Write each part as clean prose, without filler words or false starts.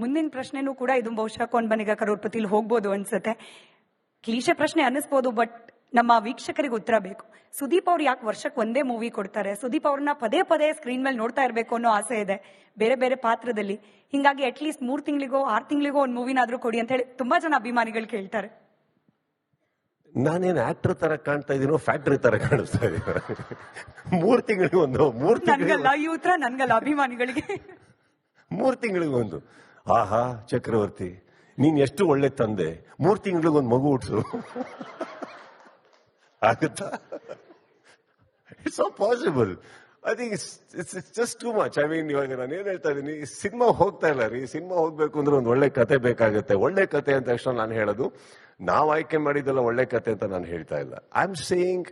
ಮುಂದಿನ ಪ್ರಶ್ನೆನೂ ಕೂಡ ಇದು ಬಹುಶಃ ಕೌನ್ ಬನೇಗಾ ಕರೋಡ್ಪತಿಲಿ ಹೋಗ್ಬೋದು ಅನ್ಸುತ್ತೆ. ಕ್ಲೀಶೆ ಪ್ರಶ್ನೆ ಅನ್ನಿಸ್ಬೋದು, ಬಟ್ ನಮ್ಮ ವೀಕ್ಷಕರಿಗೆ ಉತ್ತರ ಬೇಕು. ಸುದೀಪ್ ಅವ್ರು ಯಾಕೆ ವರ್ಷಕ್ಕೆ ಒಂದೇ ಮೂವಿ ಕೊಡ್ತಾರೆ? ಸುದೀಪ್ ಅವ್ರನ್ನ ಪದೇ ಪದೇ ಸ್ಕ್ರೀನ್ ಮೇಲೆ ನೋಡ್ತಾ ಇರಬೇಕು ಅನ್ನೋ ಆಸೆ ಇದೆ, ಬೇರೆ ಬೇರೆ ಪಾತ್ರದಲ್ಲಿ. ಹಿಂಗಾಗಿ ಅಟ್ಲೀಸ್ಟ್ 3 ತಿಂಗಳಿಗೋ 6 ತಿಂಗಳಿಗೋ ಒಂದು ಮೂವಿನಾದ್ರೂ ಕೊಡಿ ಅಂತ ಹೇಳಿ ತುಂಬಾ ಜನ ಅಭಿಮಾನಿಗಳು ಕೇಳ್ತಾರೆ. ನಾನೇನು ಆಕ್ಟರ್ ತರ ಕಾಣ್ತಾ ಇದೀನೋ ಫ್ಯಾಕ್ಟರಿ ತರ ಕಾಣಿಸ್ತಾ ಇದೀನಿ? 3 ತಿಂಗಳಿಗೆ ಒಂದು, 3 ನನ್ಗಲ್ಲ ಈ ಉತ್ತರ, ನನ್ಗಲ್ಲ ಅಭಿಮಾನಿಗಳಿಗೆ. 3 ತಿಂಗಳಿಗೊಂದು. ಆಹಾ ಚಕ್ರವರ್ತಿ, ನೀನ್ ಎಷ್ಟು ಒಳ್ಳೆ ತಂದೆ, 3 ತಿಂಗಳಿಗೊಂದು ಮಗು ಹುಟ್ಸು. ಆಗುತ್ತಾ? It's not possible. I think it's just too much. I mean, ಇವಾಗ ನಾನು ಏನ್ ಹೇಳ್ತಾ ಇದೀನಿ, ಸಿನಿಮಾ ಹೋಗ್ತಾ ಇಲ್ಲ ರೀ. ಸಿನಿಮಾ ಹೋಗ್ಬೇಕು ಅಂದ್ರೆ ಒಂದು ಒಳ್ಳೆ ಕತೆ ಬೇಕಾಗುತ್ತೆ. ಒಳ್ಳೆ ಕತೆ ಅಂತ ತಕ್ಷಣ ನಾನು ಹೇಳೋದು ನಾವು ಆಯ್ಕೆ ಮಾಡಿದ್ದೆಲ್ಲ ಒಳ್ಳೆ ಕತೆ ಅಂತ ನಾನು ಹೇಳ್ತಾ ಇಲ್ಲ. ಐ ಆಮ್ ಸೇಯಿಂಗ್,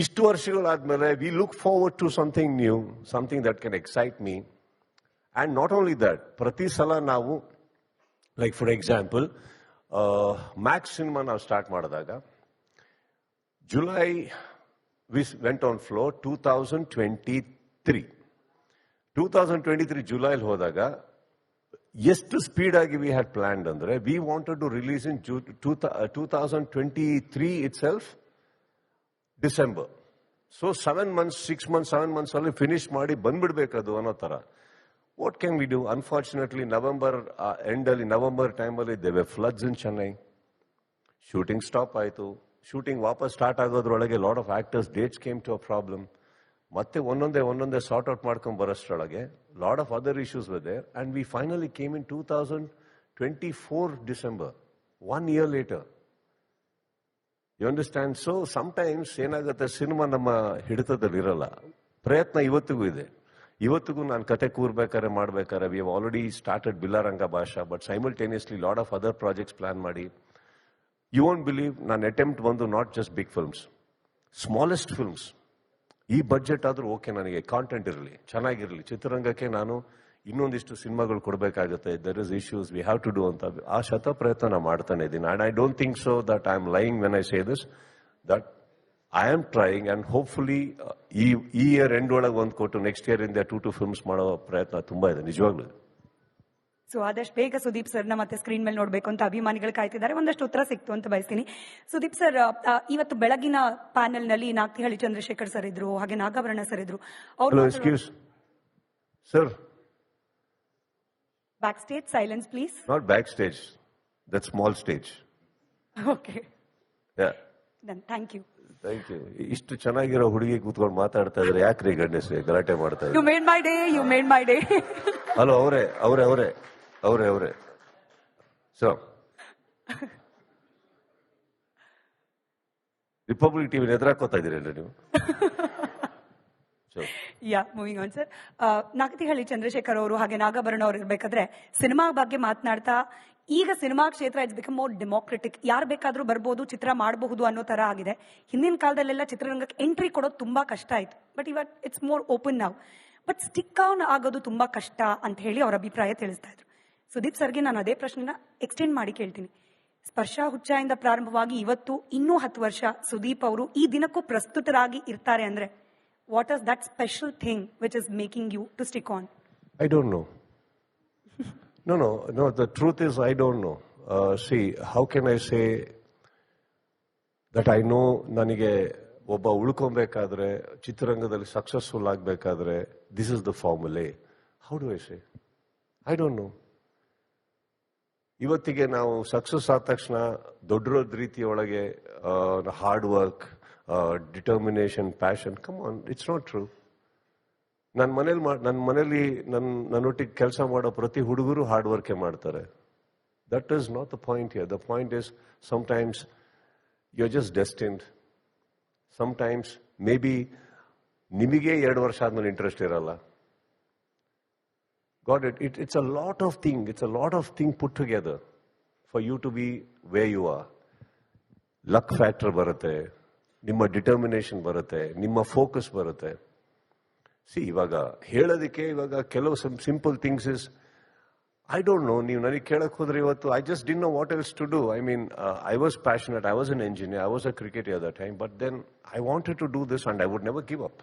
ಇಷ್ಟು ವರ್ಷಗಳಾದ್ಮೇಲೆ we look forward to something new, something that can excite me. And not only that, ಪ್ರತಿ ಸಲ ನಾವು, like for example Max cinema ನಾವು ಸ್ಟಾರ್ಟ್ ಮಾಡಿದಾಗ July we went on floor 2023 ಜುಲೈಲ್ ಹೋದಾಗ ಎಷ್ಟು ಸ್ಪೀಡ್ ಆಗಿ ವಿ ಹ್ಯಾಡ್ ಪ್ಲಾನ್ಡ್ ಅಂದ್ರೆ, we wanted to release in 2023 itself December. So 7 months 6 months 7 months ಅಲ್ಲಿ ಫಿನಿಶ್ ಮಾಡಿ ಬಂದ್ಬಿಡ್ಬೇಕದು ಅನ್ನೋ ತರ. What can we do? Unfortunately November end ಅಲ್ಲಿ, ನವೆಂಬರ್ ಟೈಮಲ್ಲಿ there were floods in Chennai. Shooting stop ಆಯಿತು. Shooting ವಾಪಸ್ ಸ್ಟಾರ್ಟ್ ಆಗೋದ್ರೊಳಗೆ lot of actors dates came to a problem. ಮತ್ತೆ ಒಂದೊಂದೇ ಸಾರ್ಟ್ ಔಟ್ ಮಾಡ್ಕೊಂಡು ಬರೋಷ್ಟ್ರೊಳಗೆ lot of other issues were there, and we finally came in 2024 December, 1 year later. You understand? So sometimes ಏನಾಗುತ್ತೆ, cinema ನಮ್ಮ ಹಿಡಿತದಲ್ಲಿ ಇರಲ್ಲ. ಪ್ರಯತ್ನ ಇವತ್ತಿಗೂ ಇದೆ. ಇವತ್ತಿಗೂ ನಾನು ಕತೆ ಕೂರ್ಬೇಕಾದ್ರೆ ಮಾಡ್ಬೇಕಾದ್ರೆ we have already started Billa Ranga ಭಾಷಾ, but simultaneously lot of other projects plan ಮಾಡಿ. ಯು ವೋಂಟ್ ಬಿಲೀವ್, ನನ್ನ ಅಟೆಂಪ್ಟ್ ಬಂದು not just big films, smallest films. ಈ ಬಜೆಟ್ ಆದ್ರೂ ಓಕೆ, ನನಗೆ ಕಾಂಟೆಂಟ್ ಇರಲಿ, ಚೆನ್ನಾಗಿರಲಿ. ಚಿತ್ರರಂಗಕ್ಕೆ ನಾನು ಇನ್ನೊಂದಿಷ್ಟು ಸಿನಿಮಾಗಳು ಕೊಡಬೇಕಾಗುತ್ತೆ. There is issues we have to do ಅಂತ ಆ ಶತ ಪ್ರಯತ್ನ ಮಾಡ್ತಾನೆ ಇದ್ದೀನಿ. And I don't think so that I am lying when I say this, that I am trying. And hopefully ಈ ಇಯರ್ ಎಂಡ್ ಒಳಗೆ ಒಂದು ಕೊಟ್ಟು ನೆಕ್ಸ್ಟ್ ಇಯರ್ ಇಂದ 2 films ಮಾಡೋ ಪ್ರಯತ್ನ ತುಂಬಾ ಇದೆ ನಿಜವಾಗ್ಲೂ. ಸೊ ಆದಷ್ಟು ಬೇಗ ಸುದೀಪ್ ಸರ್ನ ಮತ್ತೆ ಸ್ಕ್ರೀನ್ ಮೇಲೆ ನೋಡ್ಬೇಕು ಅಂತ ಅಭಿಮಾನಿಗಳು ಕಾಯ್ತಿದ್ದಾರೆ. ಒಂದಷ್ಟು ಉತ್ತರ ಸಿಕ್ತು ಅಂತ ಬಯಸ್ತೀನಿ. ಸುದೀಪ್ ಸರ್, ಇವತ್ತು ಬೆಳಗಿನ ಪ್ಯಾನೆಲ್ ನಲ್ಲಿ ನಾಗ್ತಿಹಳ್ಳಿ ಚಂದ್ರಶೇಖರ್ ಸರ್ ಇದ್ರು, ಹಾಗೆ ನಾಗಾಭರಣ ಸರ್ ಇದ್ರು. ಅವರು sir, back stage silence please. Not back stage, that small stage. Okay, thank you. Thank you. ಇಷ್ಟು ಚೆನ್ನಾಗಿರೋ ಹುಡುಗಿ ಕೂತ್ಕೊಂಡು ಮಾತಾಡ್ತಾ ಇದ್ರೆ ಯಾಕ್ರಿ ಗಂಡಸ್ರಿ ಗಲಾಟೆ ಮಾಡ್ತಾ ಇದ್ದಾರೆ? You made my day, you made my day. Hello, ಅವರೇ ಸೊ ರಿಪಬ್ಲಿಕ್ ಟಿವಿ ಎದುರಾಕೋತಾ ಇದೀರಲ್ಲ ನೀವು? Yeah, moving on sir. Nagathihalli Chandrashekhar ಅವರು ಹಾಗೆ ನಾಗಾಭರಣ ಅವರು ಇರ್ಬೇಕಾದ್ರೆ ಸಿನಿಮಾ ಬಗ್ಗೆ ಮಾತನಾಡ್ತಾ, ಈಗ ಸಿನಿಮಾ ಕ್ಷೇತ್ರ ಇಟ್ಸ್ ಬಿಕಮ್ ಮೋರ್ ಡೆಮೋಕ್ರೆಟಿಕ್, ಯಾರು ಬೇಕಾದ್ರೂ ಬರ್ಬೋದು, ಚಿತ್ರ ಮಾಡಬಹುದು ಅನ್ನೋ ತರ ಆಗಿದೆ. ಹಿಂದಿನ ಕಾಲದಲ್ಲೆಲ್ಲ ಚಿತ್ರರಂಗಕ್ಕೆ ಎಂಟ್ರಿ ಕೊಡೋದು ತುಂಬಾ ಕಷ್ಟ ಆಯ್ತು, ಬಟ್ ಇವತ್ತು ಇಟ್ಸ್ ಮೋರ್ ಓಪನ್ ನಾವ್. ಬಟ್ ಸ್ಟಿಕ್ ಆನ್ ಆಗೋದು ತುಂಬಾ ಕಷ್ಟ ಅಂತ ಹೇಳಿ ಅವರ ಅಭಿಪ್ರಾಯ ತಿಳಿಸ್ತಾ ಇದ್ರು. ಸುದೀಪ್ ಸರ್ಗೆ ನಾನು ಅದೇ ಪ್ರಶ್ನೆನ ಎಕ್ಸ್ಟೆಂಡ್ ಮಾಡಿ ಕೇಳ್ತೀನಿ. ಸ್ಪರ್ಶ ಹುಚ್ಚಾಯಿಂದ ಪ್ರಾರಂಭವಾಗಿ ಇವತ್ತು ಇನ್ನೂ 10 ವರ್ಷ ಸುದೀಪ್ ಅವರು ಈ ದಿನಕ್ಕೂ ಪ್ರಸ್ತುತರಾಗಿ ಇರ್ತಾರೆ ಅಂದ್ರೆ, what is that special thing which is making you to stick on? I don't know. No, the truth is I don't know. See, how can I say that I know ನನಗೆ ಒಬ್ಬ ಉಳ್ಕೊಬೇಕಾದ್ರೆ, ಚಿತ್ರರಂಗದಲ್ಲಿ ಸಕ್ಸಸ್ಫುಲ್ ಆಗಬೇಕಾದ್ರೆ this is the formula? How do I say? I don't know. ಇವತ್ತಿಗೆ ನಾವು success ಆದ ತಕ್ಷಣ ದೊಡ್ಡ ರೀತಿಯೊಳಗೆ hard work, determination, passion, come on, it's not true. ನನ್ನ ಮನೇಲಿ ನನ್ನೊಟ್ಟಿಗೆ ಕೆಲಸ ಮಾಡೋ ಪ್ರತಿ ಹುಡುಗರು ಹಾರ್ಡ್ ವರ್ಕೇ ಮಾಡ್ತಾರೆ. That is not the point here. The point is sometimes you are just destined. Sometimes maybe ನಿಮಗೆ 2 ವರ್ಷ ಆದ್ಮೇಲೆ ಇಂಟ್ರೆಸ್ಟ್ ಇರಲ್ಲ. Got it? It's a lot of thing put together for you to be where you are. Luck factor ಬರುತ್ತೆ, ನಿಮ್ಮ determination ಬರುತ್ತೆ, ನಿಮ್ಮ focus ಬರುತ್ತೆ. ಇವಾಗ ಹೇಳೋದಕ್ಕೆ ಕೆಲವು simple things is, I don't know. ನೀವು ನನಗೆ ಕೇಳಕ್ ಹೋದ್ರೆ ಇವತ್ತು I just did know what else to do. I mean, I was passionate, I was an engineer, I was a cricketer at the time, but then I wanted to do this and I would never give up.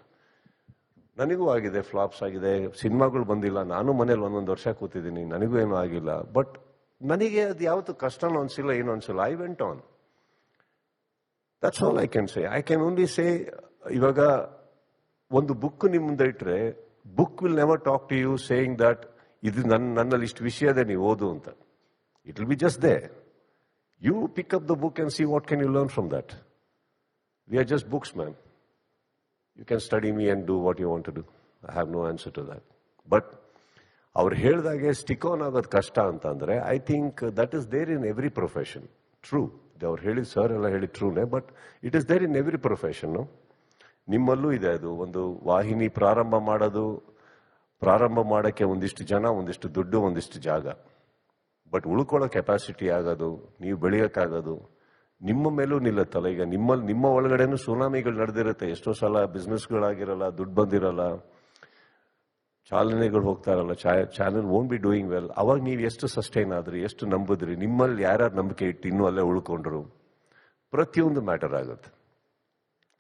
ನನಗೂ ಆಗಿದೆ, flops ಆಗಿದೆ, ಸಿನಿಮಾಗಳು ಬಂದಿಲ್ಲ, ನಾನು ಮನೇಲಿ 1 ವರ್ಷ ಕೂತಿದ್ದೀನಿ, ನನಗೂ ಏನೂ ಆಗಿಲ್ಲ. ಬಟ್ ನನಗೆ ಅದು ಯಾವತ್ತು ಕಷ್ಟನೂ ಅನ್ಸಿಲ್ಲ, ಏನು ಅನ್ಸಿಲ್ಲ. I went on. That's all I can say. I can only say, ಇವಾಗ ಒಂದು ಬುಕ್ ನಿಮ್ಮ ಮುಂದೆ ಇಟ್ಟರೆ book will never talk to you saying that ಇದು ನನ್ನಲ್ಲಿ ಇಷ್ಟು ವಿಷಯ ಇದೆ, ನೀವು ಓದು ಅಂತ. It will be just they. You pick up the book and see what can you learn from that. We are just books, ma'am. You can study me and do what you want to do. I have no answer to that. But ಅವ್ರು ಹೇಳಿದಾಗೆ stick on ಆಗೋದು ಕಷ್ಟ ಅಂತ ಅಂದ್ರೆ I think that is there in every profession. True, ಅವ್ರು ಹೇಳಿದ sir ಎಲ್ಲ ಹೇಳಿದ ಟ್ರೂನೇ, but it is there in every profession. ನಿಮ್ಮಲ್ಲೂ ಇದೆ ಅದು. ಒಂದು ವಾಹಿನಿ ಪ್ರಾರಂಭ ಮಾಡೋಕ್ಕೆ ಒಂದಿಷ್ಟು ಜನ, ಒಂದಿಷ್ಟು ದುಡ್ಡು, ಒಂದಿಷ್ಟು ಜಾಗ. ಬಟ್ ಉಳ್ಕೊಳ್ಳೋ ಕೆಪಾಸಿಟಿ ಆಗೋದು, ನೀವು ಬೆಳೆಯೋಕ್ಕಾಗೋದು ನಿಮ್ಮ ಮೇಲೂ ನಿಲ್ಲತ್ತಲ್ಲ. ಈಗ ನಿಮ್ಮ ಒಳಗಡೆನೂ ಸುನಾಮಿಗಳು ನಡೆದಿರುತ್ತೆ. ಎಷ್ಟೋ ಸಲ ಬಿಸ್ನೆಸ್ಗಳಾಗಿರಲ್ಲ, ದುಡ್ಡು ಬಂದಿರಲ್ಲ, ಚಾಲನೆಗಳು ಹೋಗ್ತಾ ಇರಲ್ಲ, channel won't be doing well. ಅವಾಗ ನೀವು ಎಷ್ಟು ಸಸ್ಟೈನ್ ಆದ್ರಿ, ಎಷ್ಟು ನಂಬಿದ್ರಿ, ನಿಮ್ಮಲ್ಲಿ ಯಾರ್ಯಾರು ನಂಬಿಕೆ ಇಟ್ಟು ಇನ್ನೂ ಅಲ್ಲೇ ಉಳ್ಕೊಂಡ್ರು, ಪ್ರತಿಯೊಂದು ಮ್ಯಾಟರ್ ಆಗುತ್ತೆ.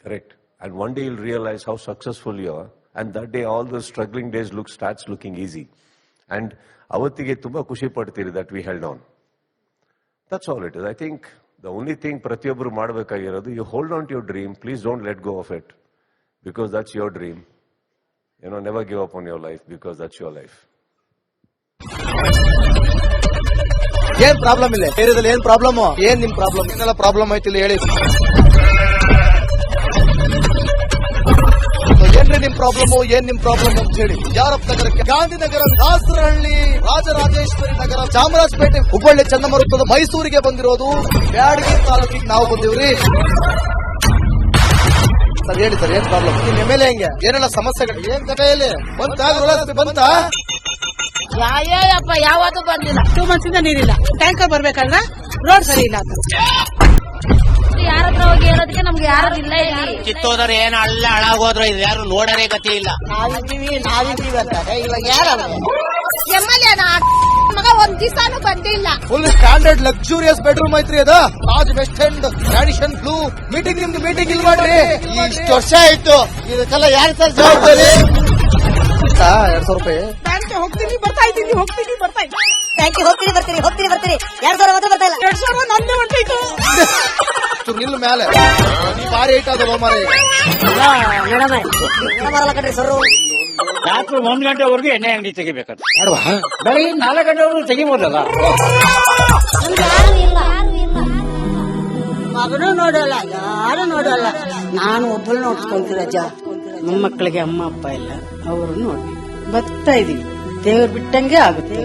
Correct. And one day will realise how successful you are, and that day all the struggling days starts looking easy. And ಅವತ್ತಿಗೆ ತುಂಬಾ ಖುಷಿ ಪಡ್ತೀರಿ that we held on. That's all it is. I think the only thing ಪ್ರತಿಯೊಬ್ಬರು ಮಾಡಬೇಕಾಗಿರೋದು, you hold on to your dream, please don't let go of it, because that's your dream. Never give up on your life, because that's your life. ಏನ್ problem ಇಲ್ಲ ಏರಿಯಾದಲ್ಲಿ? ಏನ್ problem? ಏನ್ ನಿಮ್ problem? ಏನೆಲ್ಲ problem ಐತಿಲ್ಲ ಹೇಳಿ. ಏನ್ರಿ ನಿಮ್ ಪ್ರಾಬ್ಲಮ್? ಏನ್ ನಿಮ್ ಪ್ರಾಬ್ಲಮ್ ಅಂತ ಹೇಳಿ. ಯಾರಪ್ಪ ನಗರಕ್ಕೆ, ಗಾಂಧಿನಗರ, ದಾಸರಹಳ್ಳಿ, ರಾಜರಾಜೇಶ್ವರಿ ನಗರ, ಚಾಮರಾಜಪೇಟೆ, ಹುಬ್ಬಳ್ಳಿ, ಚನ್ನಮರುತ್ತದ, ಮೈಸೂರಿಗೆ ಬಂದಿರೋದು. ಬ್ಯಾಡಗಿ ತಾಲೂಕಿಗೆ ನಾವು ಬಂದಿವ್ರಿ. ಸರ್ ಹೇಳಿ ಸರ್, ಏನ್ ಪ್ರಾಬ್ಲಮ್? ನಿಮ್ ಎಮ್ಎಲ್ಎ ಹೆಂಗೆ? ಏನೆಲ್ಲ ಸಮಸ್ಯೆಗಳು? ಏನ್ ಕಥೆಯಲ್ಲಿ ಬಂತ? ಯಾಯಪ್ಪ ಯಾವತ್ತೂ ಬಂದಿಲ್ಲ. 2 months ಇಂದ ನೀರಿಲ್ಲ. ಟ್ಯಾಂಕರ್ ಬರ್ಬೇಕಂದ್ರ ರೋಡ್ ಸರಿ ಇಲ್ಲ. ಯಾರ ಹತ್ರ ಹೋಗಿ ಹೇಳೋದಕ್ಕೆ ನಮ್ಗೆ ಯಾರು ಇಲ್ಲ. ಇಲ್ಲಿ ಕಿತ್ತೋದ್ರೆ ಏನ ಅಲ್ಲ ಹಾಳಾಗೋದ್ರು ಇದು ಯಾರು ನೋಡರೇ ಗತಿ ಇಲ್ಲ. ನಾವಿದ್ದೀವಿ ಅಂತಾರೆ. ಇವಾಗ ಯಾರ ಎಮ್ಎಲ್ಎ ಮಗ ಒಂದ್ ದಿವಸನೂ ಬಂದಿಲ್ಲ. ಫುಲ್ ಸ್ಟ್ಯಾಂಡರ್ಡ್ ಲಕ್ಸುರಿಯಸ್ ಬೆಡ್ರೂಮ್ ಐತ್ರಿ ಅದು. Raj West End, Radisson Blu. ನಿಮ್ದು ಮೀಟಿಂಗ್ ಇಲ್ಲಿ ಮಾಡ್ರಿ. ಇಷ್ಟು ವರ್ಷ ಆಯ್ತು, ಇದಕ್ಕೆಲ್ಲ ಯಾರ ಸರ್ ಜವಾಬ್ದಾರಿ? 2,000 ರೂಪಾಯಿ ಬ್ಯಾಂಕ್ ಹೋಗ್ತೀನಿ ಬರ್ತಾ ಇದ್ದೀನಿ. ಬ್ಯಾಂಕ್ ಹೋಗ್ತೀನಿ ಬರ್ತೀನಿ 2,000 ಮಾತ್ರ ಬರ್ತಾ ಇಲ್ಲ. 2,000 ನಂದೇ ಹೊಂಟೈತು. ನಿಲ್ ಮೇಲೆ ಭಾರಿ ಐಟ್ ಅದು ಮಾರಿ. ಬರಲ್ಲ ಕಣ್ರಿ ಸರ್. ರಾತ್ರಿ 1 ಗಂಟೆವರೆಗೂ ಎಣ್ಣೆ ಅಂಗಡಿ ತೆಗಿಬೇಕಂತ. ಬೆಳಗ್ಗೆ 4 ಗಂಟೆವರೆಗೂ ತೆಗಿಬೋದಲ್ಲ. ಮಗನೂ ನೋಡಲ್ಲ, ಯಾರು ನೋಡಲ್ಲ. ನಾನು ಒಬ್ಬಳು ನೋಡ್ಕೊಂತೀನಿ ಅಜ್ಜ. ನಮ್ಮ ಮಕ್ಕಳಿಗೆ ಅಮ್ಮ ಅಪ್ಪ ಇಲ್ಲ, ಅವರು ನೋಡಿ ಬರ್ತಾ ಇದೀವಿ. ದೇವ್ರು ಬಿಟ್ಟಂಗೆ ಆಗುತ್ತೆ.